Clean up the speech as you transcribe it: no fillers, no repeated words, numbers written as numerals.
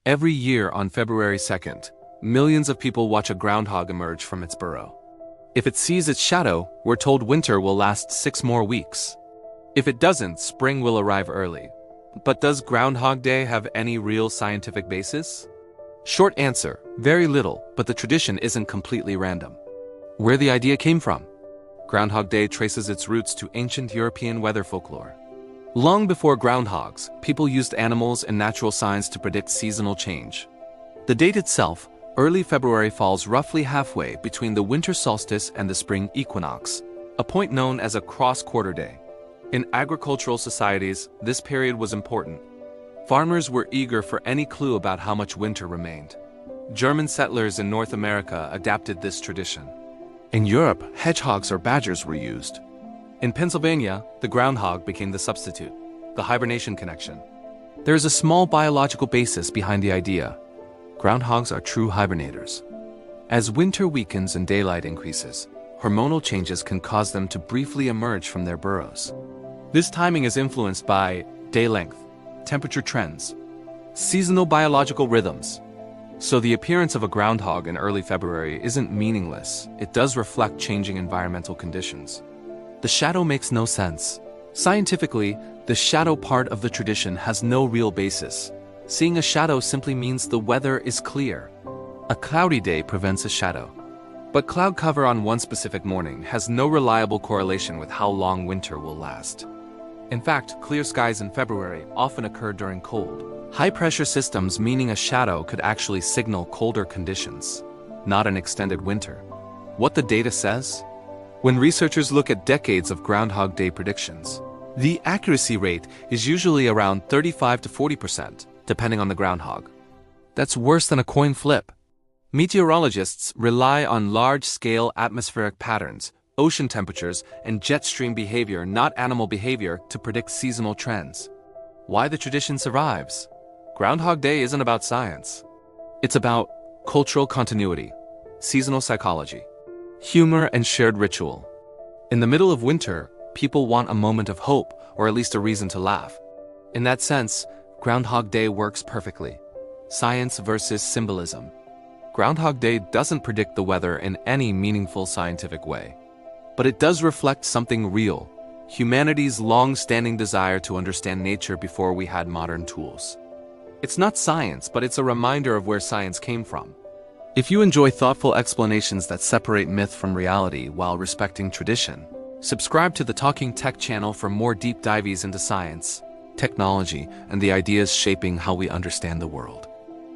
Every year on February 2nd, millions of people watch a groundhog emerge from its burrow. If it sees its shadow, we're told winter will last 6 more weeks. If it doesn't, spring will arrive early. But does Groundhog Day have any real scientific basis? Short answer, very little, but the tradition isn't completely random. Where the idea came from? Groundhog Day traces its roots to ancient European weather folklore. Long before groundhogs, people used animals and natural signs to predict seasonal change. The date itself, early February, falls roughly halfway between the winter solstice and the spring equinox, a point known as a cross-quarter day. In agricultural societies, this period was important. Farmers were eager for any clue about how much winter remained. German settlers in North America adapted this tradition. In Europe, hedgehogs or badgers were used. In Pennsylvania, the groundhog became the substitute, the hibernation connection. There is a small biological basis behind the idea. Groundhogs are true hibernators. As winter weakens and daylight increases, hormonal changes can cause them to briefly emerge from their burrows. This timing is influenced by day length, temperature trends, seasonal biological rhythms. So the appearance of a groundhog in early February isn't meaningless. It does reflect changing environmental conditions. The shadow makes no sense. Scientifically, the shadow part of the tradition has no real basis. Seeing a shadow simply means the weather is clear. A cloudy day prevents a shadow. But cloud cover on one specific morning has no reliable correlation with how long winter will last. In fact, clear skies in February often occur during cold, high-pressure systems, meaning a shadow could actually signal colder conditions, not an extended winter. What the data says? When researchers look at decades of Groundhog Day predictions, the accuracy rate is usually around 35 to 40%, depending on the groundhog. That's worse than a coin flip. Meteorologists rely on large-scale atmospheric patterns, ocean temperatures, and jet stream behavior, not animal behavior, to predict seasonal trends. Why the tradition survives? Groundhog Day isn't about science. It's about cultural continuity, seasonal psychology, humor, and shared ritual. In the middle of winter, people want a moment of hope, or at least a reason to laugh. In that sense, Groundhog Day works perfectly. Science versus symbolism. Groundhog Day doesn't predict the weather in any meaningful scientific way. But it does reflect something real, humanity's long-standing desire to understand nature before we had modern tools. It's not science, but it's a reminder of where science came from. If you enjoy thoughtful explanations that separate myth from reality while respecting tradition, subscribe to the Talking Tech channel for more deep dives into science, technology, and the ideas shaping how we understand the world.